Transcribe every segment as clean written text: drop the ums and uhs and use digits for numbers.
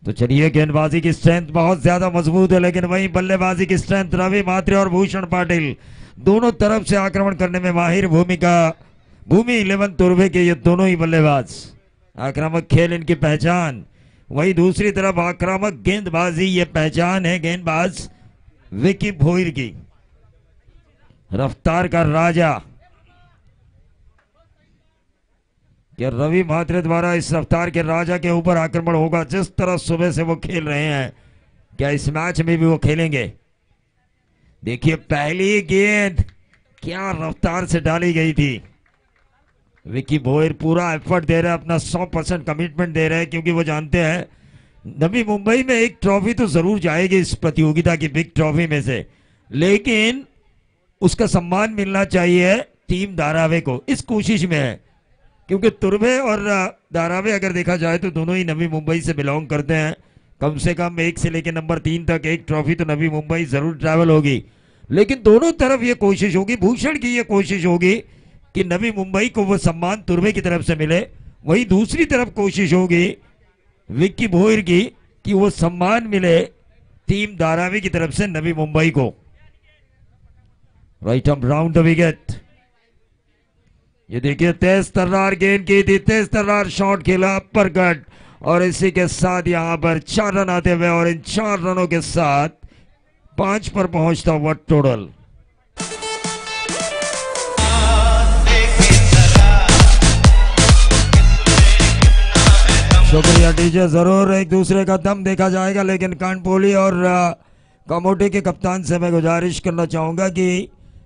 तो चलिए, गेंदबाजी की स्ट्रेंथ बहुत ज्यादा मजबूत है, लेकिन वहीं बल्लेबाजी की स्ट्रेंथ रवि म्हात्रे और भूषण पाटिल दोनों तरफ से आक्रमण करने में माहिर भूमि 11 तुर्भे के ये दोनों ही बल्लेबाज। आक्रामक खेल इनकी पहचान, वही दूसरी तरफ आक्रामक गेंदबाजी ये पहचान है गेंदबाज विकी भोईर की। रफ्तार का राजा, क्या रवि म्हात्रे द्वारा इस रफ्तार के राजा के ऊपर आक्रमण होगा? जिस तरह सुबह से वो खेल रहे हैं, क्या इस मैच में भी वो खेलेंगे? देखिए, पहली गेंद क्या रफ्तार से डाली गई थी। विकी भोईर पूरा एफर्ट दे रहे हैं, अपना 100% कमिटमेंट दे रहे हैं, क्योंकि वो जानते हैं नवी मुंबई में एक ट्रॉफी तो जरूर जाएगी इस प्रतियोगिता की बिग ट्रॉफी में से, लेकिन उसका सम्मान मिलना चाहिए टीम धारावी को। इस कोशिश में है, क्योंकि तुर्भे और धारावी अगर देखा जाए तो दोनों ही नवी मुंबई से बिलोंग करते हैं। कम से कम 1 से लेकर नंबर 3 तक एक ट्रॉफी तो नवी मुंबई जरूर ट्रैवल होगी, लेकिन दोनों तरफ ये कोशिश होगी, भूषण की ये कोशिश होगी कि नवी मुंबई को वो सम्मान तुर्भे की तरफ से मिले, वही दूसरी तरफ कोशिश होगी विक्की भोईर की कि वो सम्मान मिले टीम धारावी की तरफ से नवी मुंबई को। Right arm round the wicket. ये देखिए, तेज तर्रार गेंद की थी, तेज तर्रार शॉट खेला अपर कट, और इसी के साथ यहां पर 4 रन आते हुए, और इन 4 रनों के साथ 5 पर पहुंचता हुआ टोटल। शुक्रिया डीजे, जरूर एक दूसरे का दम देखा जाएगा, लेकिन कानपोली और कमोटी के कप्तान से मैं गुजारिश करना चाहूंगा कि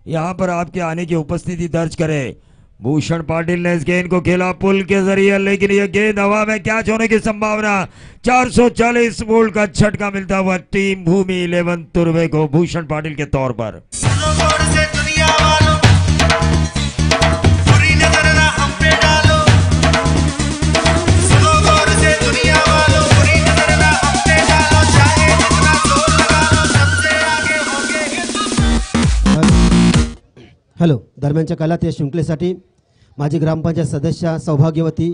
यहां पर आपके आने की उपस्थिति दर्ज करें। भूषण पाटिल ने इस गेंद को खेला पुल के जरिए, लेकिन यह गेंद हवा में कैच होने की संभावना। 440 वोल्ट का झटका मिलता हुआ टीम भूमि 11 तुर्भे को भूषण पाटिल के तौर पर। हॅलो, दरम्यानच्या कालात या शृंखलेसाठी माजी ग्रामपंचायत सदस्य सौभाग्यवती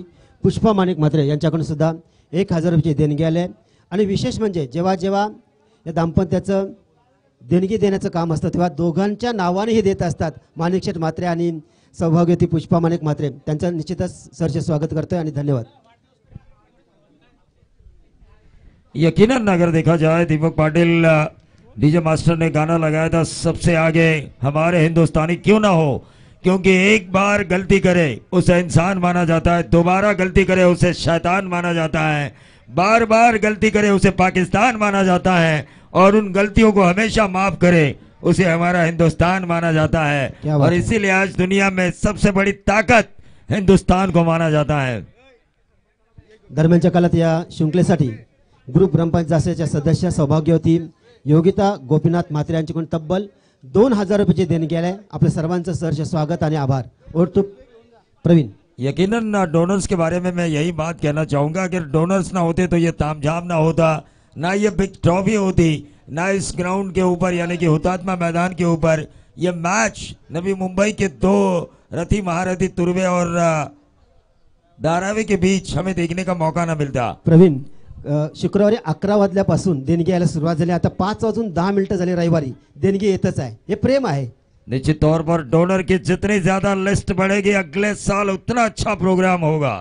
पुष्पा माणिक म्हात्रे यांच्याकडून सुद्धा 1000 रुपये देणगी आले। आणि विशेष म्हणजे जेव्हा जेव्हा या दाम्पत्याचं देणगी देण्याचं काम असतं तेव्हा दोघांच्या नावानेही देत असतात। माणिकशेठ म्हात्रे आणि सौभाग्यवती पुष्पा माणिक म्हात्रे त्यांचं निश्चितच सरचे स्वागत करतोय आणि धन्यवाद। यकीनन अगर देखा जाए, दीपक पाटिल डीजे मास्टर ने गाना लगाया था सबसे आगे हमारे हिंदुस्तानी क्यों ना हो, क्योंकि एक बार गलती करे उसे इंसान माना जाता है, दोबारा गलती करे उसे शैतान माना जाता है, बार बार गलती करे उसे पाकिस्तान माना जाता है, और उन गलतियों को हमेशा माफ करे उसे हमारा हिंदुस्तान माना जाता है। और इसीलिए आज दुनिया में सबसे बड़ी ताकत हिंदुस्तान को माना जाता है। दरम्यानच्या काळात या शृंखलेसाठी ग्रुप ग्रामपंचायतच्या सदस्य सौभाग्यवती योगिता गोपीनाथ म्हात्रे यांच्याकडून तब्बल 2000 रुपये देणगी आले। आपल्या सर्वांचं सहर्ष स्वागत आणि आभार। और तो प्रवीण, यकीनन डोनर्स के बारे में मैं यही बात कहना चाहूंगा, अगर डोनर्स ना होते तो ये तामझाम ना होता, ना ये बिग ट्रॉफी होती, ना इस ग्राउंड के ऊपर यानी कि हुतात्मा मैदान के ऊपर ये मैच नवी मुंबई के 2 रथी महारथी तुर्भे और धारावी के बीच हमें देखने का मौका ना मिलता। प्रवीण, शुक्रवारी 11 वाजल्यापासून देणगी यायला सुरुवात झाली, आता 5 वाजून 10 मिनिटं झाली रविवारी देणगी येतच आहे। हे प्रेम आहे। निश्चित तौर पर डोनर की जितनी ज्यादा लिस्ट बढ़ेगी अगले साल उतना अच्छा प्रोग्राम होगा।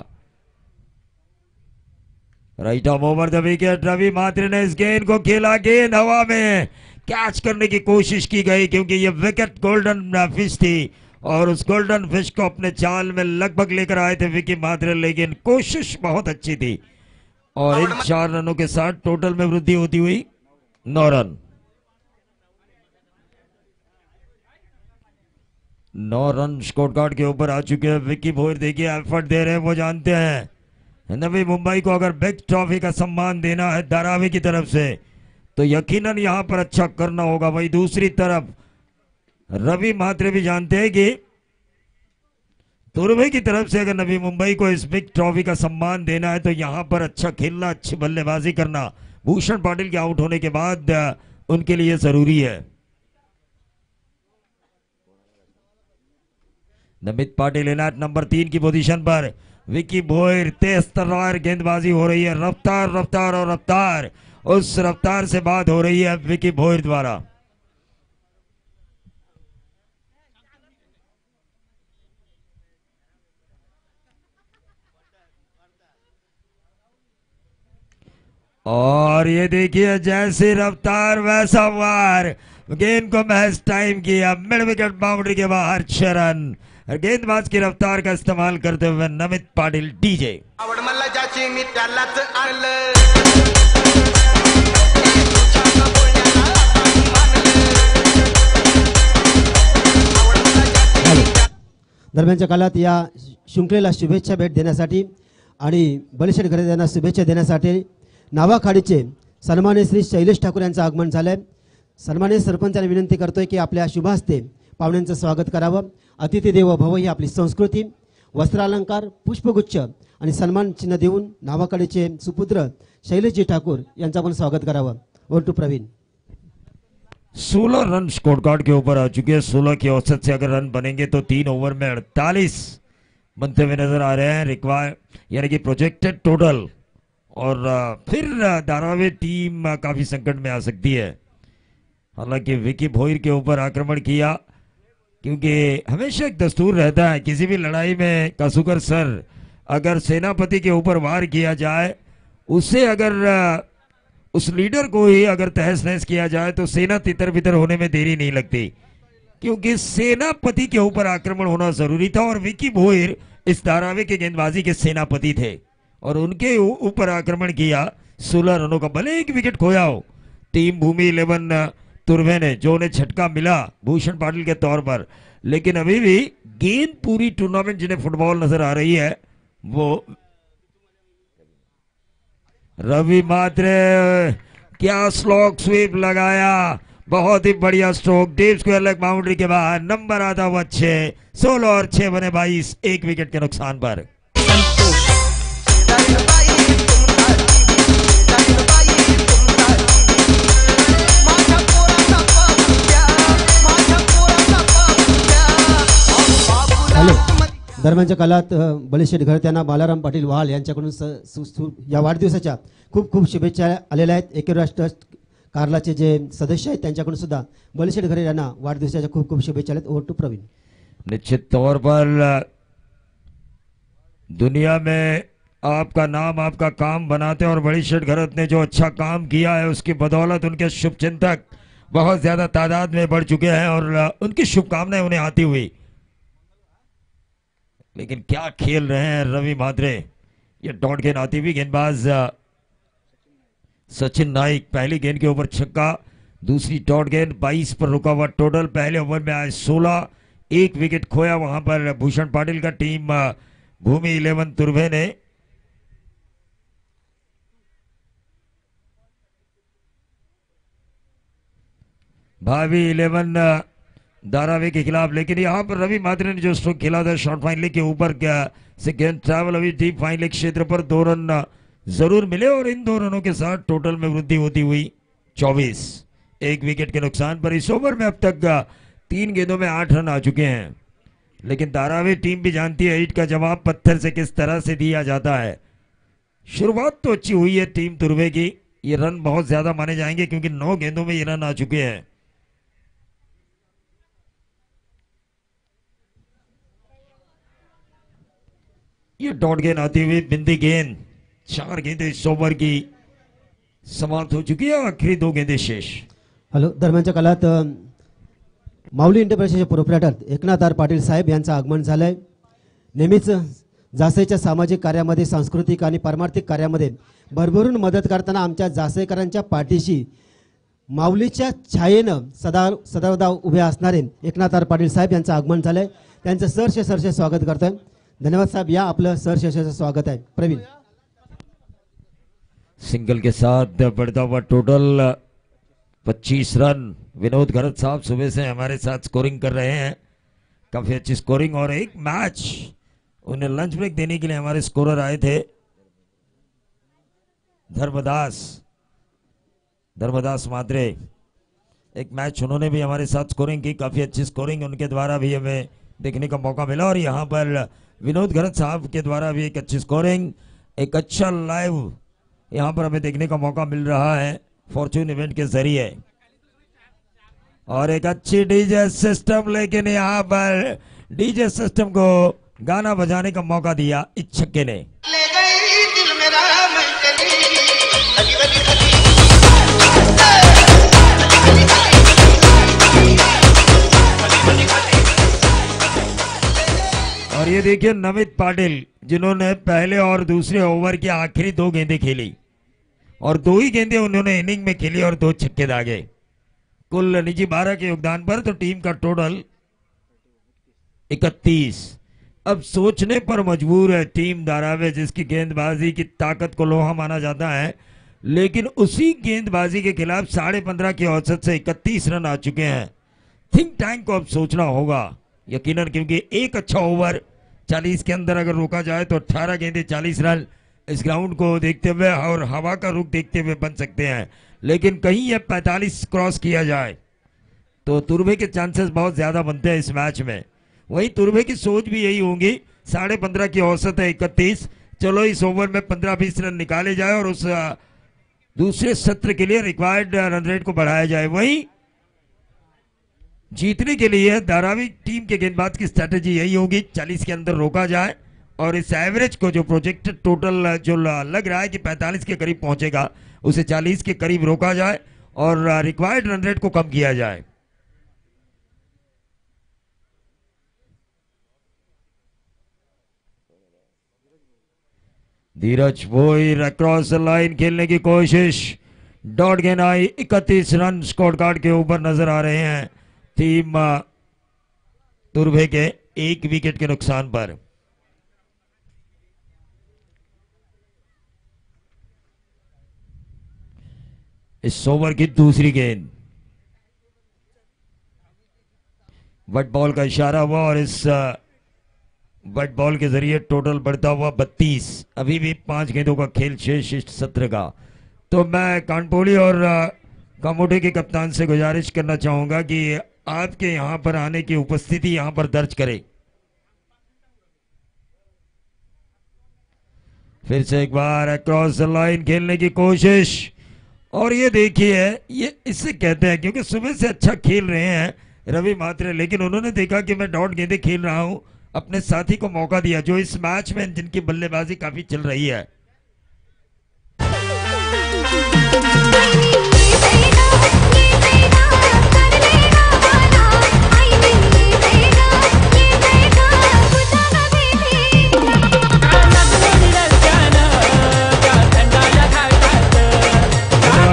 Right of over the wicket, Ravi Mhatre ने इस गेंद को खेला, गेंद हवा में कैच करने की कोशिश की गई, क्योंकि ये विकेट गोल्डन फिश थी और उस गोल्डन फिश को अपने चाल में लगभग लेकर आए थे विकी म्हात्रे, लेकिन कोशिश बहुत अच्छी थी। और इन 4 रनों के साथ टोटल में वृद्धि होती हुई 9 रन। 9 रन स्कोर कार्ड के ऊपर आ चुके हैं। विक्की भोईर देखिए एफर्ट दे रहे हैं, वो जानते हैं नवी मुंबई को अगर बिग ट्रॉफी का सम्मान देना है धारावी की तरफ से तो यकीनन यहां पर अच्छा करना होगा। वही दूसरी तरफ रवि म्हात्रे भी जानते हैं कि तुर्भे की तरफ से अगर नवी मुंबई को इस बिग ट्रॉफी का सम्मान देना है तो यहां पर अच्छा खेलना, अच्छी बल्लेबाजी करना भूषण पाटिल के आउट होने के बाद उनके लिए जरूरी है। नमित पाटिल इनायत नंबर 3 की पोजीशन पर। विकी भोयर तेज तर्रार गेंदबाजी हो रही है, रफ्तार रफ्तार और रफ्तार, उस रफ्तार से बात हो रही है विकी भोयर द्वारा। और ये देखिए जैसी रफ्तार वैसा वार, गेंद को महज टाइम किया, मिड विकेट बाउंड्री के बाहर 6 रन। गेंदबाज की रफ्तार का इस्तेमाल करते हुए नमित पाटिल डीजे। दरम्यानच्या काळात या शृंखलेला शुभेच्छा भेट देण्यासाठी आणि बलिशेठ घरे यांना शुभेच्छा देण्यासाठी नावाखाडीचे सन्माननीय श्री शैलेश ठाकूर यांचं आगमन झालंय। सन्माननीय सरपंचांनी विनंती करतोय की आपल्या शुभ हस्ते पाहुण्यांचं स्वागत करावं। अतिथी देवो भव ही आपली संस्कृती, वस्त्रालंकार, पुष्पगुच्छ आणि सन्मान चिन्ह देऊन नावाखाडीचे सुपुत्र शैलेशजी ठाकूर यांचं पण स्वागत करावं। Over to Praveen. 16 run score card के ऊपर आ चुके हैं। 16 की औसत से अगर रन बनेंगे तो 3 ओवर में 48 बनते हुए नजर आ रहे हैं, रिक्वायर यानी कि प्रोजेक्टेड टोटल। और फिर धारावी टीम काफी संकट में आ सकती है। हालांकि विकी भोयर के ऊपर आक्रमण किया, क्योंकि हमेशा एक दस्तूर रहता है किसी भी लड़ाई में कासूकर सर, अगर सेनापति के ऊपर वार किया जाए, उसे अगर उस लीडर को ही अगर तहस नहस किया जाए तो सेना तितर बितर होने में देरी नहीं लगती, क्योंकि सेनापति के ऊपर आक्रमण होना जरूरी था। और विकी भोयर इस धारावी के गेंदबाजी के सेनापति थे और उनके ऊपर आक्रमण किया। 16 रनों का भले एक विकेट खोया हो टीम भूमि 11 तुर्वे ने, जो उन्हें झटका मिला भूषण पाटिल के तौर पर, लेकिन अभी भी गेंद पूरी टूर्नामेंट जिन्हें फुटबॉल नजर आ रही है वो रवि मात्रे। क्या स्लॉक स्वीप लगाया, बहुत ही बढ़िया stroke, deep square leg boundary के बाहर, नंबर आता हुआ 6। 16 और 6 बने 22, एक विकेट के नुकसान पर। दरम्यानच्या काळात बलिशेठ घर त्यांना बालाराम पाटील वाल यांच्याकडून या वाढदिवसाच्या खूप खूप शुभेच्छा आलेल्या आहेत। एकेराष्ट्र ट्रस्ट कार्लाचे जे सदस्य आहेत त्यांच्याकडून सुद्धा बलिशेठ घरे यांना वाढदिवसाच्या खूप खूप शुभेच्छा आहेत। Over to Praveen. निश्चित तौर पर दुनिया में आपका नाम आपका काम बनाते हैं और बलिशेठ घरत ने जो अच्छा काम किया है उसकी बदौलत उनके शुभचिंतक बहुत ज्यादा तादाद में बढ़ चुके हैं और उनकी शुभकामनाएं उन्हें आती हुई। लेकिन क्या खेल रहे हैं रवि मात्रे। ये डॉट गेंद आती हुई, गेंदबाज सचिन नाइक, पहली गेंद के ऊपर छक्का, दूसरी डॉट गेंद, 22 पर रुका हुआ टोटल। पहले ओवर में आए 16, एक विकेट खोया वहां पर भूषण पाटिल का टीम भूमि 11 तुर्वे ने। भावी 11 धारावी के खिलाफ, लेकिन यहां पर रवि मात्रे ने जो स्ट्रोक खेला था शॉर्ट फाइन लेग के ऊपर से गेंद ट्रैवल अभी डीप फाइन लेग क्षेत्र पर 2 रन जरूर मिले और इन 2 रनों के साथ टोटल में वृद्धि होती हुई 24, एक विकेट के नुकसान पर। इस ओवर में अब तक 3 गेंदों में 8 रन आ चुके हैं, लेकिन धारावी टीम भी जानती है ईंट का जवाब पत्थर से किस तरह से दिया जाता है। शुरुआत तो अच्छी हुई है टीम तुर्वे की, ये रन बहुत ज्यादा माने जाएंगे क्योंकि 9 गेंदों में ये रन आ चुके हैं। ये डॉट गेंद आती हुई बिंदी गेंद, 4 गेंदें इस ओवर की समाप्त हो चुकी है, आखिरी 2 गेंदें शेष। हॅलो, दरम्यानच्या काळात माऊली इंटरप्राइजेसचे प्रोप्रायटर एकनाथ आर पाटील साहेब यांचं आगमन झालंय। नेहमीच जासईच्या सामाजिक कार्यामध्ये, सांस्कृतिक आणि पारमार्थिक कार्यामध्ये भरभरून मदत करताना आमच्या जासईकरांच्या पाठीशी माऊलीच्या छायेनं सदावदा उभे असणारे एकनाथ आर पाटील साहेब यांचं आगमन झालंय। त्यांचं सहर्ष स्वागत करतोय। धन्यवाद साहब, या आपलं सहर्ष स्वागत है। प्रवीण। सिंगल के साथ बढ़ता हुआ टोटल 25 रन। विनोद घरत साहब सुबह से हमारे साथ स्कोरिंग कर रहे हैं, काफी अच्छी स्कोरिंग। और एक मैच उन्हें लंच ब्रेक देने के लिए हमारे स्कोरर आए थे धर्मदास मात्रे, एक मैच उन्होंने भी हमारे साथ स्कोरिंग की, काफी अच्छी स्कोरिंग उनके द्वारा भी हमें देखने का मौका मिला। और यहाँ पर विनोद घरत साहब के द्वारा भी एक अच्छी स्कोरिंग, एक अच्छा लाइव यहाँ पर हमें देखने का मौका मिल रहा है फॉर्चून इवेंट के जरिए। और एक अच्छी डीजे सिस्टम, लेकिन यहाँ पर डीजे सिस्टम को गाना बजाने का मौका दिया इस छक्के ने। ले गई दिल मेरा मैं चली, अली अली अली। और ये देखिए नमित पाटिल, जिन्होंने पहले और दूसरे ओवर की आखिरी 2 गेंदें खेली और 2 ही गेंदें उन्होंने इनिंग में खेली और 2 छक्के दागे। कुल निजी 12 के योगदान पर तो टीम का टोटल 31। अब सोचने पर मजबूर है टीम धारावी, जिसकी गेंदबाजी की ताकत को लोहा माना जाता है, लेकिन उसी गेंदबाजी के खिलाफ 15.5 की औसत से 31 रन आ चुके हैं। थिंक टैंक को अब सोचना होगा यकीनन, क्योंकि एक अच्छा ओवर 40 के अंदर अगर रोका जाए तो 18 गेंदें 40 रन इस ग्राउंड को देखते हुए और हवा का रुख देखते हुए बन सकते हैं। लेकिन कहीं यह 45 क्रॉस किया जाए तो तुर्भे के चांसेस बहुत ज्यादा बनते हैं इस मैच में। वही तुर्भे की सोच भी यही होंगी, 15.5 की औसत है 31, चलो इस ओवर में 15-20 रन निकाले जाए और उस दूसरे सत्र के लिए रिक्वायर्ड रन रेट को बढ़ाया जाए। वही जीतने के लिए धारावी टीम के गेंदबाज की स्ट्रेटेजी यही होगी, 40 के अंदर रोका जाए और इस एवरेज को जो प्रोजेक्टेड टोटल जो लग रहा है कि 45 के करीब पहुंचेगा, उसे 40 के करीब रोका जाए और रिक्वायर्ड रन रेट को कम किया जाए। धीरज वोइर अक्रॉस द लाइन खेलने की कोशिश, डॉट गेंद आई, 31 रन स्कोर कार्ड के ऊपर नजर आ रहे हैं टीम तुर्भे के 1 विकेट के नुकसान पर। इस ओवर की दूसरी गेंद, बट बॉल का इशारा हुआ और इस बट बॉल के जरिए टोटल बढ़ता हुआ 32। अभी भी 5 गेंदों का खेल शेष इस सत्र का। तो मैं कानपोली और कामोटे के कप्तान से गुजारिश करना चाहूंगा कि आपके यहां पर आने की उपस्थिति यहां पर दर्ज करें। फिर से एक बार अक्रॉस द लाइन खेलने की कोशिश, और ये देखिए ये इससे कहते हैं क्योंकि सुबह से अच्छा खेल रहे हैं रवि मात्रे, लेकिन उन्होंने देखा कि मैं डॉट गेंदें खेल रहा हूं, अपने साथी को मौका दिया जो इस मैच में जिनकी बल्लेबाजी काफी चल रही है।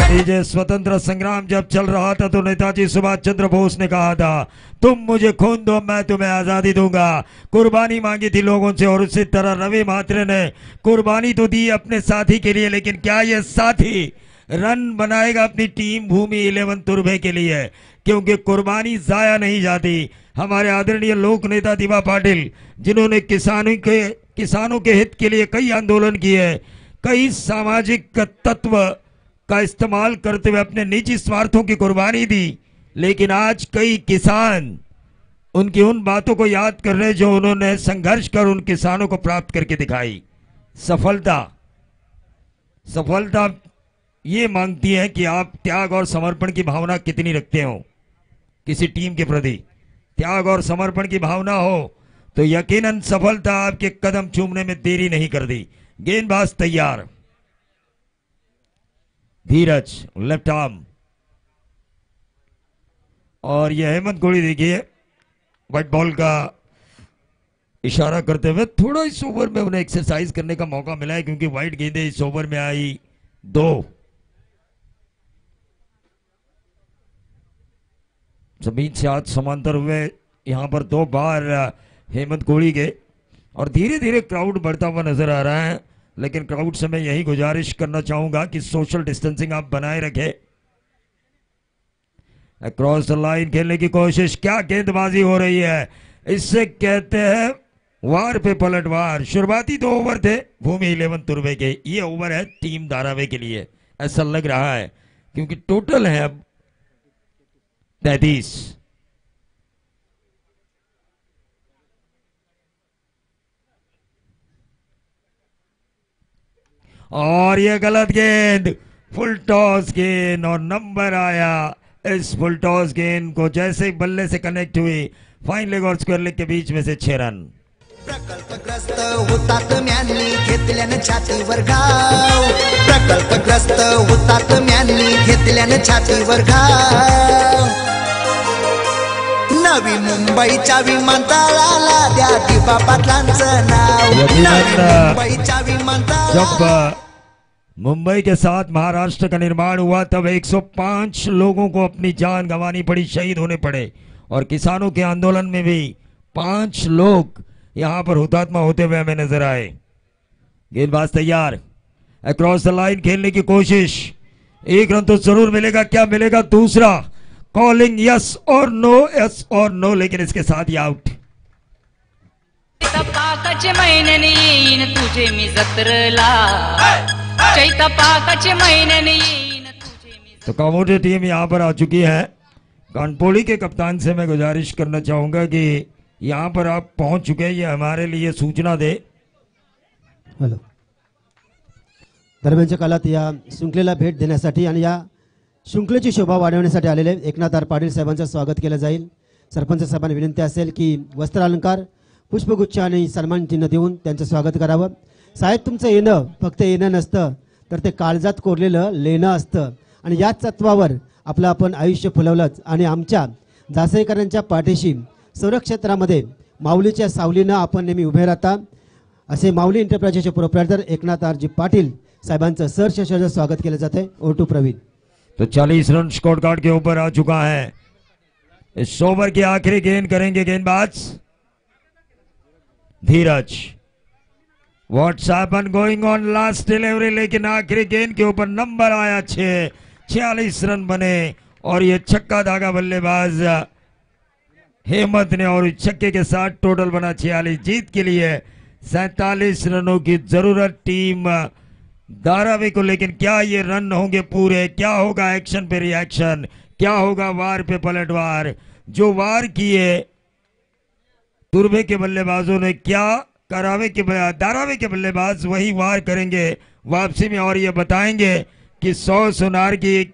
डीजे स्वतंत्र संग्राम जब चल रहा था तो नेताजी सुभाष चंद्र बोस ने कहा था, तुम मुझे खून दो मैं तुम्हें आजादी दूंगा। कुर्बानी मांगी थी लोगों से और उसी तरह रवि मात्रे ने कुर्बानी तो दी अपने साथी के लिए, लेकिन क्या यह साथी रन बनाएगा अपनी टीम भूमि 11 तुर्भे के लिए? क्योंकि कुर्बानी जाया नहीं जाती। हमारे आदरणीय लोक नेता दिवा पाटिल, जिन्होंने किसानों के हित के लिए कई आंदोलन किए, कई सामाजिक तत्व का इस्तेमाल करते हुए अपने निजी स्वार्थों की कुर्बानी दी, लेकिन आज कई किसान उनकी उन बातों को याद कर रहे जो उन्होंने संघर्ष कर उन किसानों को प्राप्त करके दिखाई। सफलता ये मांगती है कि आप त्याग और समर्पण की भावना कितनी रखते हो किसी टीम के प्रति। त्याग और समर्पण की भावना हो तो यकीनन सफलता आपके कदम चूमने में देरी नहीं कर दी। गेंदबाज तैयार, धीरज लेफ्ट आर्म, और यह हेमंत गोड़ी देखिए व्हाइट बॉल का इशारा करते हुए थोड़ा इस ओवर में उन्हें एक्सरसाइज करने का मौका मिला है, क्योंकि व्हाइट गेंदें इस ओवर में आई 2। जमीन से हाथ समांतर हुए यहां पर 2 बार हेमंत गोड़ी के, और धीरे धीरे क्राउड बढ़ता हुआ नजर आ रहा है। लेकिन क्राउड से मैं यही गुजारिश करना चाहूंगा कि सोशल डिस्टेंसिंग आप बनाए रखें। अक्रॉस द लाइन खेलने की कोशिश, क्या गेंदबाजी हो रही है, इससे कहते हैं वार पे पलटवार। शुरुआती 2 ओवर थे भूमि 11 तुर्भे के, ये ओवर है टीम धारावी के लिए, ऐसा लग रहा है, क्योंकि टोटल है अब 33। और ये गलत गेंद, फुल टॉस गेंद और नंबर आया। इस फुल टॉस गेंद को जैसे ही बल्ले से कनेक्ट हुई, फाइन लेग और स्क्वेयर लेग के बीच में से 6 रन। प्रकल्पग्रस्त हुतात्म्यांनी घेतल्यानं छातीवर घाव, प्रकल्पग्रस्त हुतात्म्यांनी घेतल्यानं छातीवर घाव। नवी मुंबईच्या विमानतळाला द्या दिपा पाटलांचं नाव, नवी मुंबईच्या विमानतळाला। जब मुंबई के साथ महाराष्ट्र का निर्माण हुआ तब 105 लोगों को अपनी जान गंवानी पड़ी, शहीद होने पड़े, और किसानों के आंदोलन में भी 5 लोग यहां पर हुतात्मा होते हुए हमें नजर आए। गेंदबाज तैयार, अक्रॉस द लाइन खेलने की कोशिश, 1 रन तो जरूर मिलेगा। क्या मिलेगा? दूसरा कॉलिंग यस और नो, यस और नो, लेकिन इसके साथ ही आउट। पाकाचे महिन्याने येईन तुझे मी जत्रला, चैत पाकाचे महिन्याने येईन तुझे मी। तो कमोडे टीम यहां पर आ चुकी है। कानपोली के कप्तान से मैं गुजारिश करना चाहूंगा कि यहां पर आप पहुंच चुके हैं, ये हमारे लिए सूचना दे। हॅलो, दरम्यानच्या काळात या शृंखलेला भेट देण्यासाठी आणि या शृंखलेची शोभा वाढवण्यासाठी आलेले एकनाथ आर पाटील साहेबांचं स्वागत केलं जाईल। सरपंच साहेबांना विनंती असेल की वस्त्र अलंकार, पुष्पगुच्छ आणि सन्मान चिन्ह देऊन त्यांचं स्वागत करावं। साहेब, तुमचं येणं फक्त येणं नसतं, तर ते काळजात कोरलेलं लेणं असतं, आणि याच तत्वावर आपलं आपण आयुष्य फुलवलंच, आणि आमच्या जासईकरांच्या पाठीशी सर्व क्षेत्रामध्ये माऊलीच्या सावलीनं आपण नेहमी उभे राहता, असे माऊली एंटरप्राइजेसचे proprietor Eknath R G Patil साहेबांचं सहर्ष स्वागत केलं जाते। Over to Praveen. तो 40 रन स्कोर कार्ड के ऊपर आ चुका है। इस ओवर की आखिरी गेंद करेंगे गेंदबाज Dheeraj. WhatsApp going on last delivery, लेकिन आखिरी गेंद के ऊपर नंबर आया 6, 46 रन बने, और ये छक्का धागा बल्लेबाज हेमंत ने, और छक्के के साथ टोटल बना 46। जीत के लिए 47 रनों की जरूरत टीम धारावी को, लेकिन क्या ये रन होंगे पूरे? क्या होगा एक्शन पे रिएक्शन? क्या होगा वार पे पलटवार? जो वार किए तुर्बे के बल्लेबाजों ने, क्या धारावी के बल्लेबाज वही वार करेंगे वापसी में, और ये बताएंगे कि 100 सुनार की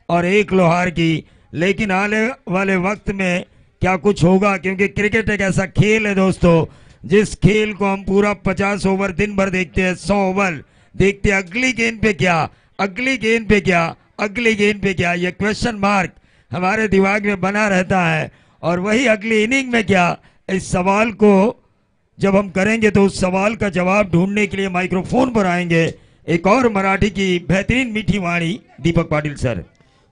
और 1 लोहार की। लेकिन आने वाले वक्त में क्या कुछ होगा, क्योंकि क्रिकेट एक ऐसा खेल है दोस्तों, जिस खेल को हम पूरा 50 ओवर दिन भर देखते हैं, 100 ओवर देखते हैं। अगली गेंद पे क्या, अगली गेंद पे क्या, अगली गेंद पे क्या, ये क्वेश्चन मार्क हमारे दिमाग में बना रहता है। और वही अगली इनिंग में क्या, इस सवाल को जब हम करेंगे तो उस सवाल का जवाब ढूंढने के लिए माइक्रोफोन पर आएंगे एक और मराठी की बेहतरीन मीठी वाणी दीपक पाटील सर।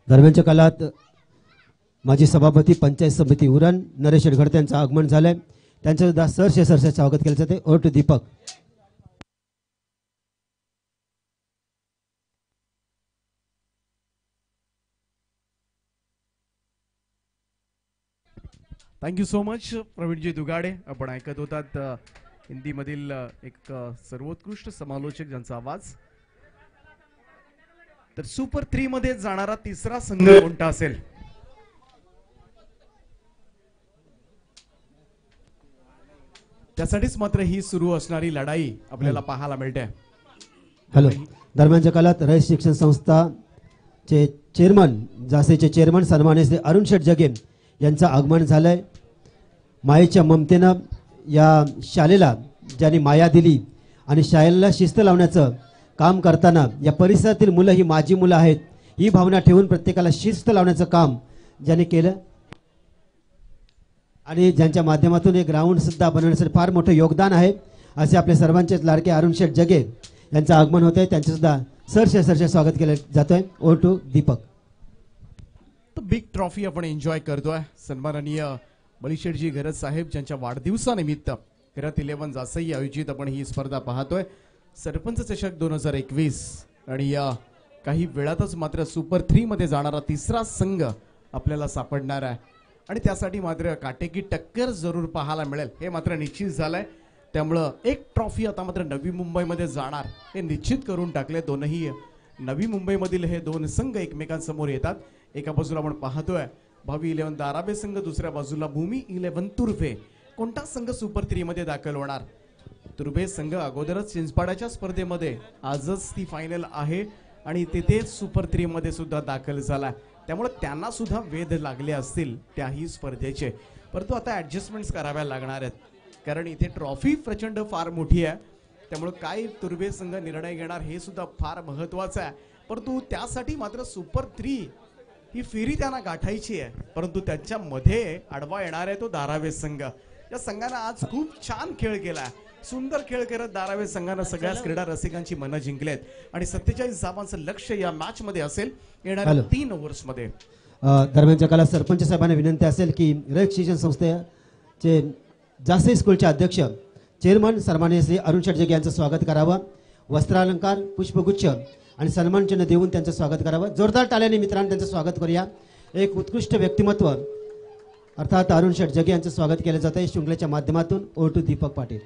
दरम्यानच्या काळात माजी सभापती पंचायत समिती उरण नरेश शेडघडते यांचं आगमन झालंय, त्यांचं सुद्धा सहर्ष स्वागत केलं जाते। Over to Deepak. Thank you so much प्रवीणजी दुगाडे। आपण ऐकत होतात हिंदीमधील एक सर्वोत्कृष्ट समालोचक ज्यांचा आवाज। तर सुपर 3 मध्ये जाणारा तिसरा संघ कोणता असेल? त्यासाठीच मात्र ही सुरू असणारी लढाई आपल्याला पाहायला मिळते। हॅलो, दरम्यानच्या काळात रयत शिक्षण संस्थाचे चेअरमन, जासेचे चेअरमन सन्माननीय श्री अरुण शेठ जगे यांचं आगमन झालंय। मायेच्या ममतेनं या शाळेला ज्यांनी माया दिली आणि शाळेला शिस्त लावण्याचं काम करताना या परिसरातील मुलं ही माझी मुलं आहेत, ही भावना ठेवून प्रत्येकाला शिस्त लावण्याचं काम ज्यांनी केलं, आणि ज्यांच्या माध्यमातून एक ग्राउंड सुद्धा बनवण्यासाठी फार मोठं योगदान आहे, असे आपले सर्वांचेच लाडके अरुण शेठ जगे यांचं आगमन होत आहे, त्यांचे सुद्धा सहर्ष स्वागत केलं जातोय। Over to Deepak. तो बिग ट्रॉफी आपण एन्जॉय करतोय। सन्माननीय बळीशेठजी घरत साहेब ज्यांच्या वाढदिवसानिमित्त घरात 11 जासई आयोजित आपण ही स्पर्धा पाहतोय। सरपंच चषक 2021, आणि काही वेळातच मात्र सुपर 3 मध्ये जाणारा तिसरा संघ आपल्याला सापडणार आहे, आणि त्यासाठी मात्र काटेकी टक्कर जरूर पाहायला मिळेल हे मात्र निश्चित झालंय। त्यामुळे एक ट्रॉफी आता मात्र नवी मुंबईमध्ये जाणार हे निश्चित करून टाकले। दोनही नवी मुंबईमधील हे 2 संघ एकमेकांसमोर येतात। एका बाजूला आपण पाहतोय भावी 11 दाराबे संघ, दुसऱ्या बाजूला भूमी 11 तुर्फे। कोणता संघ सुपर 3 मध्ये दाखल होणार? तुर्भे संघ अगोदरच चिंचपाड्याच्या स्पर्धेमध्ये आजच ती फायनल आहे आणि तिथे सुपर 3 मध्ये सुद्धा दाखल झाला, त्यामुळे त्यांना सुद्धा वेध लागले असतील त्याही स्पर्धेचे. परंतु आता ऍडजस्टमेंट्स कराव्या लागणार आहेत, कारण इथे ट्रॉफी प्रचंड फार मोठी आहे, त्यामुळे काय तुर्भे संघ निर्णय घेणार हे सुद्धा फार महत्वाचं आहे. परंतु त्यासाठी मात्र सुपर 3 ही फेरी त्यांना गाठायची आहे. परंतु त्यांच्यामध्ये आडवा येणार आहे तो धारावे संघ. या संघानं आज खूप छान खेळ केला, सुंदर खेळ करत धारावे संघानं सगळ्याच क्रीडा रसिकांची मनं जिंकलेत आणि 47 धावांचं लक्ष या मॅच मध्ये असेल येणाऱ्या 3 ओव्हर्स मध्ये. दरम्यानच्या काळात सरपंच साहेबांना विनंती असेल की रयत शिक्षण संस्थेचे जासे स्कूलचे अध्यक्ष चेअरमन सन्माननीय श्री अरुण शेट जगे यांचं स्वागत करावं. वस्त्रालंकार, पुष्पगुच्छ आणि सन्मान चिन्ह देऊन त्यांचं स्वागत करावं. जोरदार टाळ्याने मित्रांनो त्यांचं स्वागत करूया. एक उत्कृष्ट व्यक्तिमत्व अर्थात अरुण शेट जगे यांचं स्वागत केलं जातं शृंखलेच्या माध्यमातून. Over to Deepak Patil.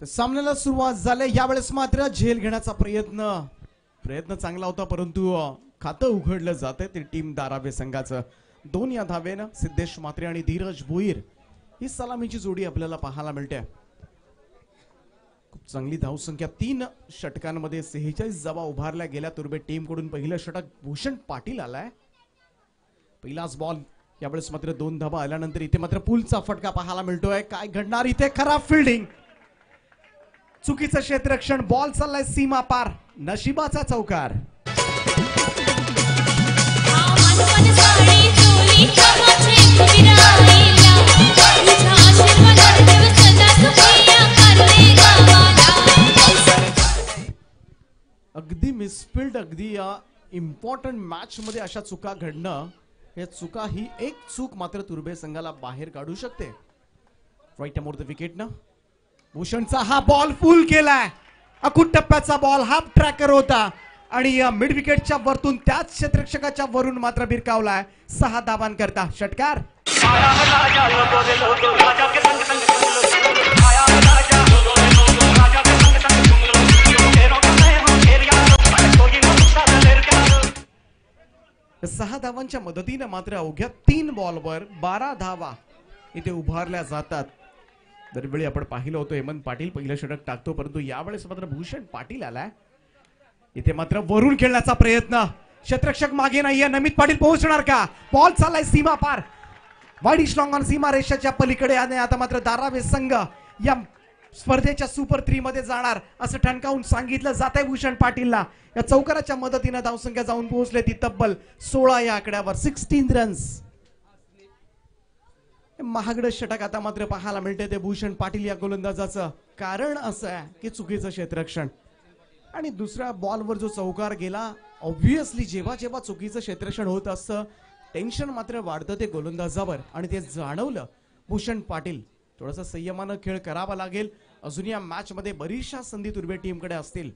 तर सामन्याला सुरुवात झाली. यावेळेस मात्र झेल घेण्याचा प्रयत्न चांगला होता, परंतु खातं उघडलं जाते ते टीम धारावे संघाचं. 2 या धावेनं सिद्धेश म्हात्रे आणि धीरज भोईर ही सलामीची जोडी आपल्याला पाहायला मिळते. खूप चांगली धावसंख्या. 3 षटकांमध्ये 46 धावा उभारल्या गेल्या तुर्भे टीम कडून. पहिलं षटक भूषण पाटील आलाय, पहिलाच बॉल. यावेळेस मात्र 2 धावा आल्यानंतर इथे मात्र पुलचा फटका पाहायला मिळतोय. काय घडणार इथे? खराब फिल्डिंग, चुकीचं क्षेत्ररक्षण, बॉल चाललाय सीमा पार, नशिबाचा चौकार. अगदी मिसफिल्ड, अगदी या इम्पॉर्टंट मॅच मध्ये अशा चुका घडणं, हे चुका ही एक चूक मात्र तुर्भे संघाला बाहेर काढू शकते. राईट अमोर द विकेट ना भूषणचा हा बॉल फुल केलाय. अकुट टप्प्याचा बॉल, हाफ ट्रॅकर होता आणि या मिड विकेटच्या वरतून त्याच क्षेत्ररक्षकाच्या वरून मात्र भिरकावलाय. 6 धावांकरता षटकार. सहा धावांच्या मदतीने मात्र अवघ्या 3 बॉलवर 12 धावा इथे उभारल्या जातात. दरवेळी आपण पाहिलं होतं हेमंत पाटील पहिलं षटक टाकतो, परंतु यावेळेस मात्र भूषण पाटील आलाय. इथे मात्र वरून खेळण्याचा प्रयत्न, क्षेत्ररक्षक मागे नाहीये. नमित पाटील पोहोचणार का? बॉल चाललाय सीमा पार, वाईड लॉंग ऑन सीमा रेषेच्या पलीकडे. आणि आता मात्र धारावे संघ या स्पर्धेच्या सुपर 3 मध्ये जाणार असं ठणकावून सांगितलं जात आहे भूषण पाटीलला. या चौकाराच्या मदतीने धावसंख्या जाऊन पोहोचले ती तब्बल 16 या आकड्यावर. 16 रन्स. महागडं षटक आता मात्र पाहायला मिळते ते भूषण पाटील या गोलंदाजाचं. कारण असं आहे की चुकीचं क्षेत्ररक्षण आणि दुसऱ्या बॉलवर जो चौकार गेला. ऑब्व्हियसली जेव्हा जेव्हा चुकीचं क्षेत्ररक्षण होत असतं टेन्शन मात्र वाढतं ते गोलंदाजावर आणि ते जाणवलं. भूषण पाटील थोडासा संयमानं खेळ करावा लागेल. अजून या मॅच मध्ये बरीचशा संधी तुर्भे टीमकडे असतील.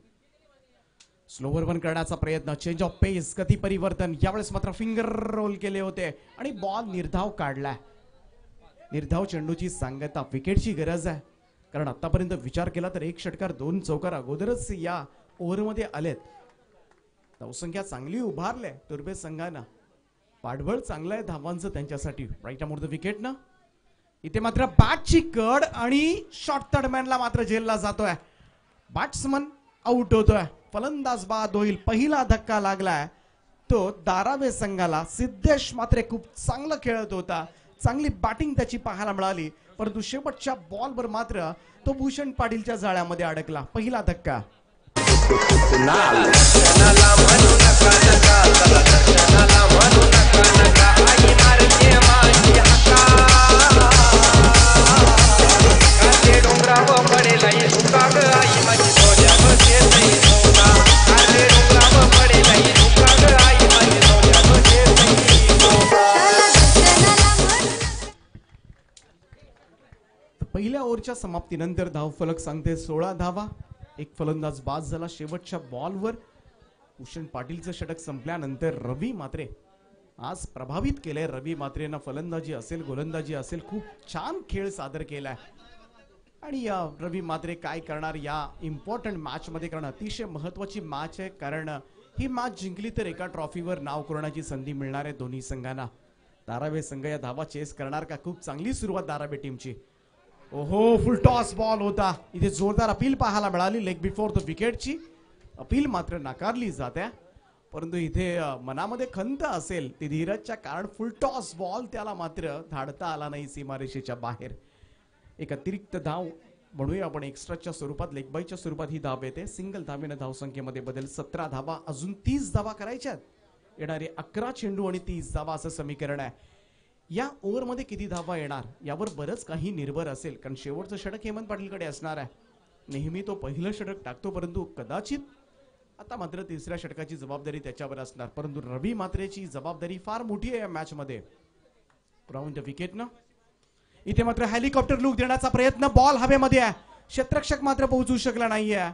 स्लोवर वन करण्याचा प्रयत्न, चेंज ऑफ पेस, गती परिवर्तन. यावेळेस मात्र फिंगर रोल केले होते आणि बॉल निर्धाव काढलाय. निर्धाव चेंडूची सांगता, विकेटची गरज आहे, कारण आतापर्यंत विचार केला तर 1 षटकार 2 चौकार अगोदरच या ओव्हरमध्ये आलेत. धावसंख्या चांगली उभारले तुर्भे संघानं. पाठबळ चांगलं आहे धावांचं त्यांच्यासाठी. राईट अमोर द विकेट ना इथे मात्र बॅटची कड आणि शॉर्ट थर्डमॅनला मात्र झेलला जातोय. बॅट्समन आउट होतोय, फलंदाज बाद होईल. पहिला धक्का लागलाय तो धारावे संघाला. सिद्धेश मात्र खूप चांगलं खेळत होता, चांगली बॅटिंग त्याची पाहायला मिळाली, परंतु शेवटच्या बॉलवर मात्र तो भूषण पाटीलच्या जाळ्यामध्ये अडकला. पहिला धक्का. पहिल्या ओव्हरच्या समाप्तीनंतर धावफलक सांगते 16 धावा. एक फलंदाज बाद झाला शेवटच्या बॉलवर. भूषण पाटीलचं षटक संपल्यानंतर रवी मात्रे आज प्रभावित केलंय. रवी मात्रेनं फलंदाजी असेल गोलंदाजी असेल खूप छान खेळ सादर केलाय. आणि या रवी मात्रे काय करणार या इम्पॉर्टंट मॅच मध्ये, कारण अतिशय महत्वाची मॅच आहे, कारण ही मॅच जिंकली तर एका ट्रॉफीवर नाव कोरण्याची संधी मिळणार आहे दोन्ही संघांना. धारावे संघ या धावा चेस करणार का? खूप चांगली सुरुवात धारावे टीमची. ओहो, फुल टॉस बॉल होता. इथे जोरदार अपील पाहायला मिळाली लेग बिफोर द विकेटची. अपील मात्र नाकारली जाते. परंतु इथे मनामध्ये खंत असेल ती धीरजच्या, कारण फुल टॉस बॉल त्याला मात्र धाडता आला नाही सीमारेषेच्या बाहेर. एक अतिरिक्त धाव म्हणूया आपण एक्स्ट्राच्या स्वरूपात, लेग बायच्या स्वरूपात ही धाव येते. सिंगल धावेनं धावसंख्येमध्ये बदल. 17 धावा, अजून 30 धावा करायच्यात. येणारे 11 चेंडू आणि 30 धावा असं समीकरण आहे. या ओव्हरमध्ये किती धावा येणार यावर बरंच काही निर्भर असेल, कारण शेवटचं षटक हेमंत पाटीलकडे असणार आहे. नेहमी तो पहिलं षटक टाकतो, परंतु कदाचित आता मात्र तिसऱ्या षटकाची जबाबदारी त्याच्यावर असणार. परंतु रवी मात्रेची जबाबदारी फार मोठी आहे या मॅच मध्ये. राऊंड द विकेट ना, इथे मात्र हेलिकॉप्टर लुक देण्याचा प्रयत्न, बॉल हवेमध्ये आहे. क्षेत्ररक्षक मात्र पोहोचू शकला नाहीये.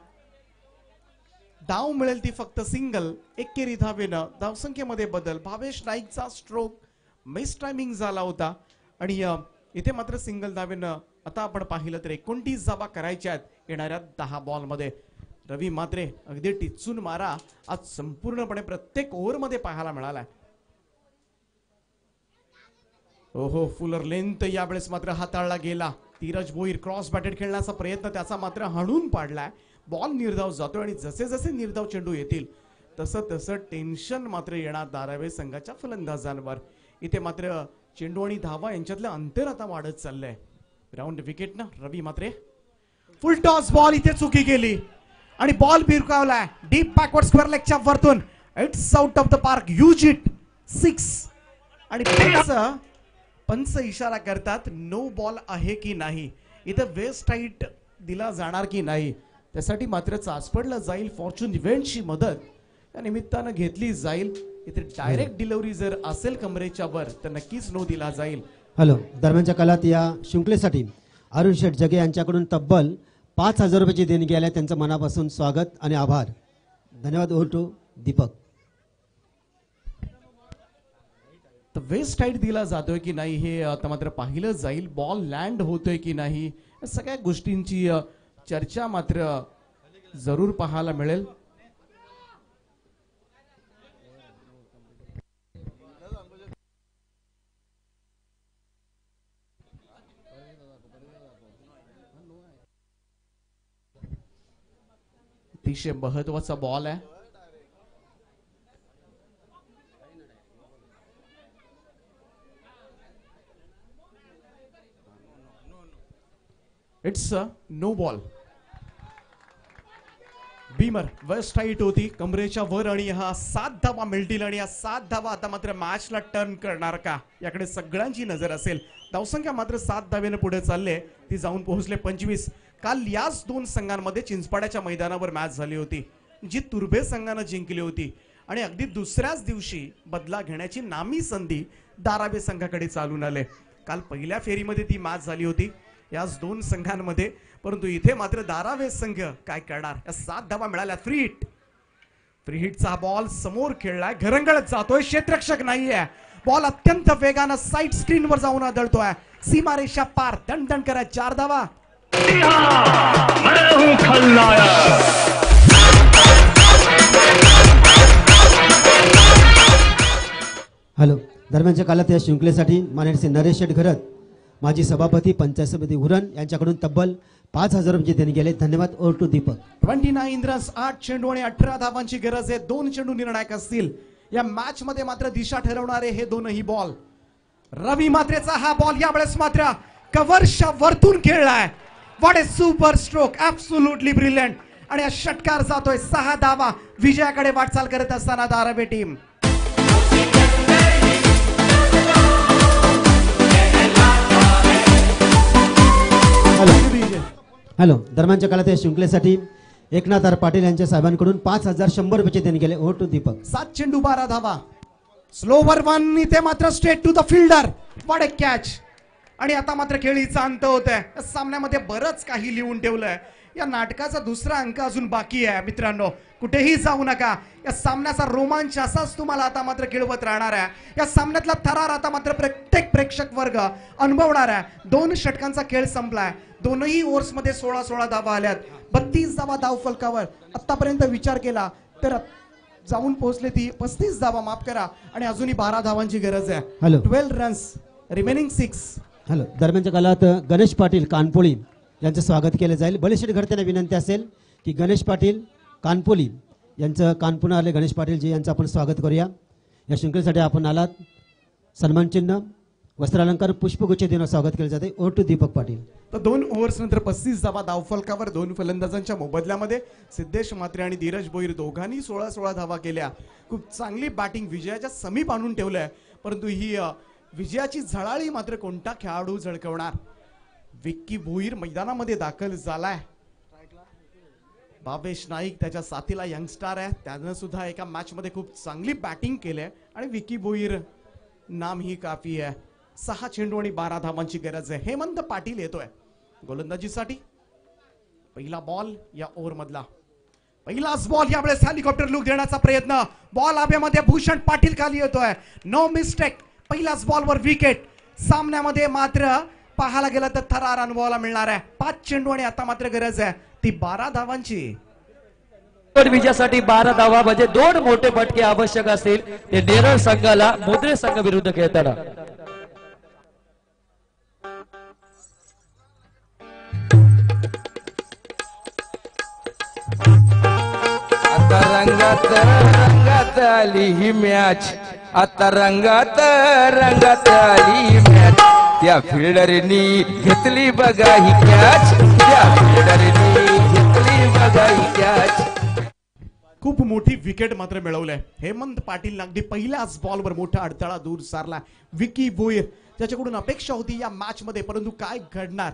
धाव मिळेल ती फक्त सिंगल. एकेरी धावेनं धावसंख्येमध्ये बदल. भावेश नाईकचा स्ट्रोक मिस टायमिंग झाला होता आणि इथे मात्र सिंगल धावेनं आता आपण पाहिलं तर 29 धावा करायच्या आहेत येणाऱ्या 10 बॉल मध्ये. रवी मात्रे अगदी टिचून मारा आज संपूर्णपणे प्रत्येक ओव्हर मध्ये पाहायला मिळालाय. ओहो, फुलर लेंथ यावेळेस मात्र हाताळला गेला. धीरज भोईर क्रॉस बॅटेड खेळण्याचा प्रयत्न त्याचा मात्र हाणून पाडलाय. बॉल निर्धाव जातोय आणि जसे जसे निर्धाव चेंडू येतील तसं तसं टेन्शन मात्र येणार धारावी संघाच्या फलंदाजांवर. इथे मात्र चेंडू आणि धावा यांच्यातलं अंतर आता वाढत चाललंय. राऊंड विकेट ना, रवी मात्रे फुल टॉस बॉल, इथे चुकी केली आणि बॉल भिरकावलाय डीप बॅकवर्ड स्क्वेअर लेगच्या वरतून. It's out of the park, use it 6. आणि पंच इशारा करतात नो बॉल आहे की नाही. इथं वेस्ट हाईट दिला जाणार की नाही त्यासाठी मात्र चाचपडलं जाईल. फॉर्च्यून इव्हेंटची मदत या निमित्तानं घेतली जाईल. इथे डायरेक्ट डिलिव्हरी जर असेल कमरेच्या वर तर नक्कीच नो दिला जाईल. हॅलो, दरम्यानच्या काळात या शृंखलेसाठी अरुण शेठ जगे यांच्याकडून तब्बल 5,000 रुपयाची देणगी आल्या. त्यांचं मनापासून स्वागत आणि आभार. धन्यवाद. Over to Deepak. तर वेस्ट हाईट दिला जातोय की नाही हे आता मात्र पाहिलं जाईल. बॉल लँड होतोय की नाही या सगळ्या गोष्टींची चर्चा मात्र जरूर पाहायला मिळेल. अतिशय महत्वाचा बॉल आहे. It's no ball. Beamer waist height होती कमरेच्या वर आणि हा 7 धावा मिळतील आणि या 7 धावा आता मात्र मॅचला टर्न करणार का याकडे सगळ्यांची नजर असेल. धावसंख्या मात्र 7 धावेने पुढे चालले, ती जाऊन पोहोचले 25. काल याच 2 संघांमध्ये चिंचपाड्याच्या मैदानावर मॅच झाली होती जी तुर्भे संघानं जिंकली होती आणि अगदी दुसऱ्याच दिवशी बदला घेण्याची नामी संधी धारावी संघाकडे चालून आले. काल पहिल्या फेरीमध्ये ती मॅच झाली होती याच 2 संघांमध्ये, परंतु इथे मात्र धारावी संघ काय करणार. या 7 धावा मिळाल्या. फ्री हिटचा बॉल समोर खेळलाय, घरंगळत जातोय, क्षेत्ररक्षक नाहीये. बॉल अत्यंत वेगानं साईड स्क्रीनवर जाऊन आदळतोय. सीमारेषा पार, दणदण करा 4 धावा. हॅलो, दरम्यानच्या काळात या शृंखलेसाठी मान्यश्री नरेश शेठ घरत, माजी सभापती पंचायत समिती उरण यांच्याकडून तब्बल 5,000 रुपये देणे गेले. धन्यवाद. Over to Deepak. 29 रन्स, 8 चेंडू आणि 18 धावांची गरज आहे. 2 चेंडू निर्णायक असतील या मॅच मध्ये. मात्र दिशा ठरवणारे हे दोनही बॉल. रवी मात्रेचा हा बॉल यावेळेस मात्र कव्हरच्या वरतून खेळलाय. What A super stroke, absolutely brilliant. आणि हा षटकार जातोय 6 धावा विजयाकडे वाटचाल करत असताना धारावी टीम. हॅलो, दरम्यानच्या काळात या शृंखलेसाठी एकनाथ आर पाटील यांच्या साहेबांकडून 5,100 रुपये देणे गेले. Over to Deepak. 7 चेंडू 12 धावा. स्लोवर 1 इथे मात्र straight to the fielder. What a catch. आणि आता मात्र खेळीचा अंत होत आहे. या सामन्यामध्ये बरंच काही लिहून ठेवलंय. या नाटकाचा दुसरा अंक अजून बाकी आहे मित्रांनो. कुठेही जाऊ नका. या सामन्याचा रोमांच असाच तुम्हाला आता मात्र खेळवत राहणार आहे. या सामन्यातला थरार आता मात्र प्रत्येक प्रेक्षक वर्ग अनुभवणार आहे. 2 षटकांचा खेळ संपलाय. दोनही ओव्हर्स मध्ये 16 धावा आल्यात. 32 धावा धाव फलकावर आतापर्यंत विचार केला तर जाऊन पोहोचले ती 35 धावा, माफ करा. आणि अजूनही 12 धावांची गरज आहे. 12 रन्स रिमेनिंग 6. हॅलो, दरम्यानच्या काळात गणेश पाटील कानपोळी यांचं स्वागत केलं जाईल. बळीशेठ घरत्यांना विनंती असेल की गणेश पाटील कानपोली यांचं कानपूर आले गणेश पाटील जी यांचं आपण स्वागत करूया. या शृंखलेसाठी आपण आलात. सन्मान चिन्ह, वस्त्रालंकार, पुष्पगुच्छ देऊन स्वागत केलं जाते. Over to Deepak Patil. तर 2 ओव्हर्स नंतर 35 धावा धावफलकावर 2 फलंदाजांच्या मोबदल्यामध्ये सिद्धेश म्हात्रे आणि धीरज भोईर दोघांनी 16-16 धावा केल्या. खूप चांगली बॅटिंग विजयाच्या समीप आणून ठेवलंय, परंतु ही विजयाची झळाळी मात्र कोणता खेळाडू झळकवणार. विक्की भोईर मैदानामध्ये दाखल झालाय. भावेश नाईक त्याच्या साथीला यंगस्टार आहे, त्यानं सुद्धा एका मॅच मध्ये खूप चांगली बॅटिंग केली आणि विक्की भोईर नाम ही काफी आहे. 6 चेंडू आणि 12 धावांची गरज आहे. हेमंत पाटील येतोय गोलंदाजीसाठी. पहिला बॉल या ओव्हर मधला, पहिलाच बॉल. यावेळेस हेलिकॉप्टर लुक देण्याचा प्रयत्न, बॉल हवेमध्ये, भूषण पाटील खाली येतोय. नो मिस्टेक, पहिल्याच बॉलवर विकेट. सामन्यामध्ये मात्र पाहायला गेलं तर थरार अनुभवाला मिळणार आहे. 5 चेंडू आणि आता मात्र गरज आहे ती 12 धावांची. विजयासाठी 12 धावा म्हणजे 2 मोठे फटके आवश्यक असतील ते नेरळ संघाला मोद्रे संघ विरुद्ध खेळताना. आता रंगात आली ही मॅच, आता रंगात आली मॅच. त्या फिल्डरनी घेतली बघा ही कॅच, त्या फिल्डरनी घेतली बघा ही कॅच. खूप मोठी विकेट मात्र मिळवलंय हेमंत पाटील. अगदी पहिल्याच बॉलवर मोठा अडथळा दूर सारला. विकी भोईर त्याच्याकडून अपेक्षा होती या मॅच मध्ये, परंतु काय घडणार.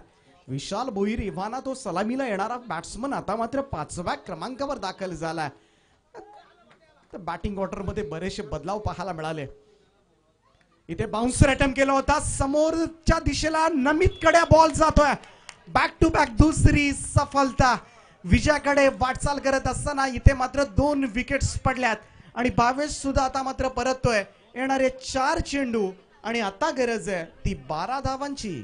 विशाल भोईर इव्हाना तो सलामीला येणारा बॅट्समन आता मात्र 5व्या क्रमांकावर दाखल झालाय. बॅटिंग ऑर्डर मध्ये बरेचसे बदलाव पाहायला मिळाले. इथे बाउन्सर अटेम्प्ट केला होता, समोरच्या दिशेला नमित कडे बॉल जातोय. बॅक टू बॅक दुसरी सफलता. विजयाकडे वाटचाल करत असताना इथे मात्र 2 विकेट्स पडल्यात आणि भावेश सुद्धा आता मात्र परततोय. येणारे 4 चेंडू आणि आता गरज आहे ती 12 धावांची.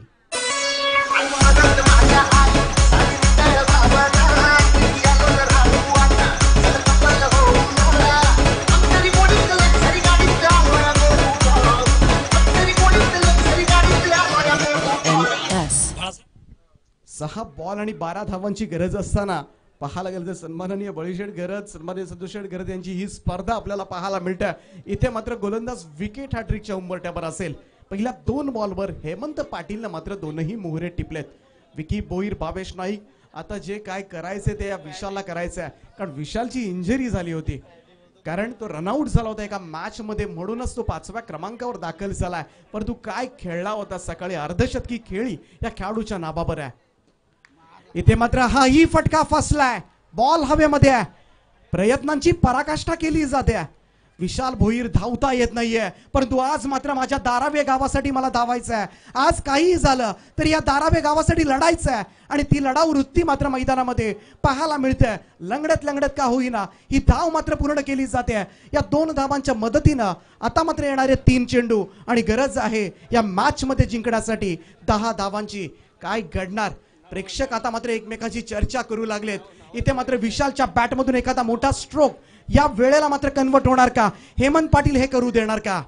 सहा बॉल आणि 12 धावांची गरज असताना पाहायला गेलं तर सन्माननीय बळीशेठ घरत, सन्माननीय सदुशेठ घरत यांची ही स्पर्धा आपल्याला पाहायला मिळते. इथे मात्र गोलंदाज विकेट हॅट्रिकच्या उंबरठ्यावर असेल. पहिल्या 2 बॉलवर हेमंत पाटीलनं मात्र 2ही मोहरे टिपलेत. विकी भोईर, भावेश नाईक आता जे काय करायचे ते या विशालला करायचं आहे, कारण विशालची इंजरी झाली होती, कारण तो रनआउट झाला होता एका मॅच मध्ये, म्हणूनच तो 5व्या क्रमांकावर दाखल झालाय. परंतु काय खेळला होता सकाळी, अर्धशतकी खेळी या खेळाडूच्या नाबाबर आहे. इथे मात्र हाही फटका फसलाय. बॉल हवेमध्ये आहे, प्रयत्नांची पराकाष्ठा केली जाते. विशाल भोईर धावता येत नाहीये, परंतु आज मात्र माझ्या दारावे गावासाठी मला धावायचं आहे. आज काही झालं तरी या दारावे गावासाठी लढायचं आहे आणि ती लढाऊ वृत्ती मात्र मैदानामध्ये पाहायला मिळते. लंगडत का होईना ही धाव मात्र पूर्ण केली जाते. या 2 धावांच्या मदतीनं आता मात्र येणारे 3 चेंडू आणि गरज आहे या मॅच मध्ये जिंकण्यासाठी 10 धावांची. काय घडणार. प्रेक्षक आता मात्र एकमेकांची चर्चा करू लागलेत. इथे मात्र विशालच्या बॅटमधून एखादा मोठा स्ट्रोक या वेळेला मात्र कन्वर्ट होणार का, हेमंत पाटील हे करू देणार का.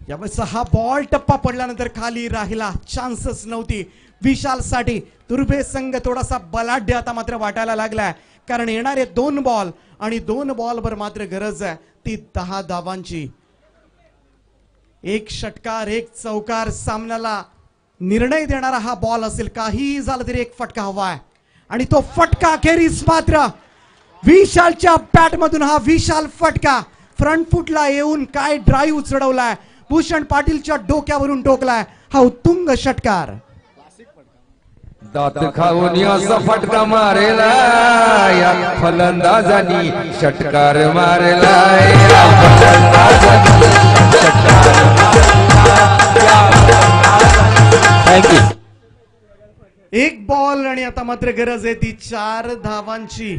यावेळेस हा बॉल टप्पा पडल्यानंतर खाली राहिला, चान्सच नव्हती विशालसाठी. दुर्भे संघ थोडासा बलाढ्य आता मात्र वाटायला लागलाय, कारण येणारे 2 बॉल आणि 2 बॉलवर मात्र गरज आहे ती 10 धावांची. 1 षटकार 1 चौकार सामन्याला निर्णय देणारा हा बॉल असेल. काही झालं तरी 1 फटका हवाय आणि तो फटका अखेरीस मात्र विशालच्या बॅट मधून हा विशाल फटका फ्रंट फुटला येऊन काय ड्राईव्ह चढवलाय, भूषण पाटीलच्या डोक्यावरून टोकलाय. हा उत्तुंग षटकार. दात खाऊन असा फटका मारेला या फलंदाजानी, षटकार मारेला या फलंदाजानी, षटकार मारेला. थँक्यू. 1 बॉल आणि आता मात्र गरज आहे ती 4 धावांची.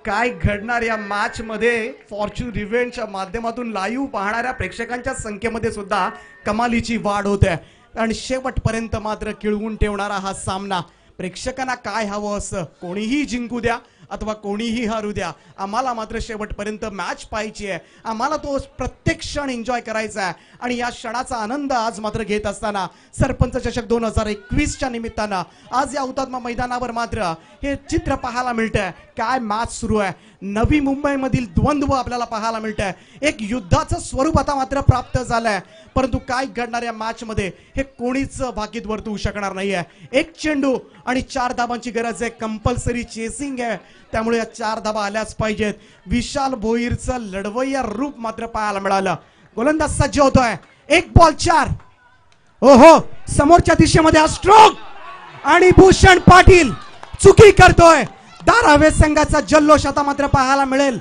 काय घडणार या मॅच मध्ये. फॉर्च्यून रिव्हेंजच्या माध्यमातून लाईव्ह पाहणाऱ्या प्रेक्षकांच्या संख्येमध्ये सुद्धा कमालीची वाढ होते आणि शेवटपर्यंत मात्र खिळवून ठेवणारा हा सामना. प्रेक्षकांना काय हवं असं कोणीही जिंकू द्या, अथवा कोणीही हरू द्या, आम्हाला मात्र शेवटपर्यंत मॅच पाहायची आहे. आम्हाला तो प्रत्येक क्षण एन्जॉय करायचा आहे आणि या क्षणाचा आनंद आज मात्र घेत असताना सरपंच चषक 2021च्या निमित्तानं आज या हुतात्मा मैदानावर मात्र हे चित्र पाहायला मिळतंय. काय मॅच सुरू आहे, नवी मुंबईमधील द्वंद्व आपल्याला पाहायला मिळतंय. एक युद्धाचं स्वरूप आता मात्र प्राप्त झालंय, परंतु काय घडणार या मॅच मध्ये हे कोणीच भाकीत वर्तवू शकणार नाहीये. एक चेंडू आणि 4 धाबांची गरज आहे. कंपल्सरी चेसिंग आहे, त्यामुळे या 4 धाबा आल्याच पाहिजेत. विशाल भोईरचं लढवय्या रूप मात्र पाहायला मिळालं. गोलंदाज सज्ज होतोय. 1 बॉल 4. ओहो, समोरच्या दिशेमध्ये हा स्ट्रोक आणि भूषण पाटील चुकी करतोय. धारावे संघाचा जल्लोष आता मात्र पाहायला मिळेल.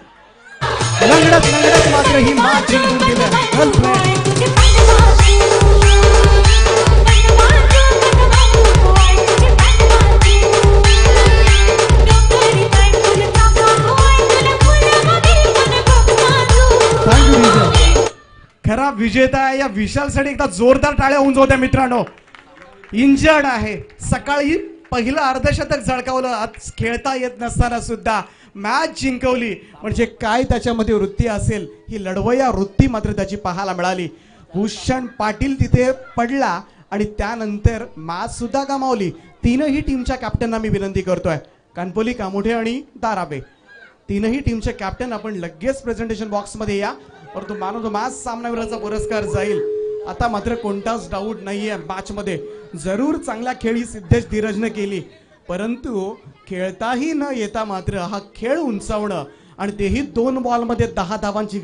लंगडत मात्र ही मॅच जिंकून गेली. खरा विजेता या विशालसाठी एकदा जोरदार टाळ्या होऊन जाऊ द्या मित्रांनो. इंजर्ड आहे, सकाळी पहिलं अर्धशतक झळकावलं, आज खेळता येत नसताना सुद्धा मॅच जिंकवली. म्हणजे काय त्याच्यामध्ये वृत्ती असेल, ही लढवय्या वृत्ती मात्र त्याची पाहायला मिळाली. भूषण पाटील तिथे पडला आणि त्यानंतर मॅच सुद्धा गमावली. तीनही टीमच्या कॅप्टनना मी विनंती करतोय, कानपोली, कामोठे आणि दाराबे, तीनही टीमचे कॅप्टन आपण लगेच प्रेझेंटेशन बॉक्स मध्ये या. परंतु मॅन ऑफ द मॅच सामनावीराचा पुरस्कार जाईल. आता मात्र कोणताच डाऊट नाहीये, मॅच मध्ये जरूर चांगल्या खेळी सिद्धेश धीरजने केली, परंतु खेळताही न येता मात्र हा खेळ उंचावणं आणि तेही 2 बॉलमध्ये 10 धावांची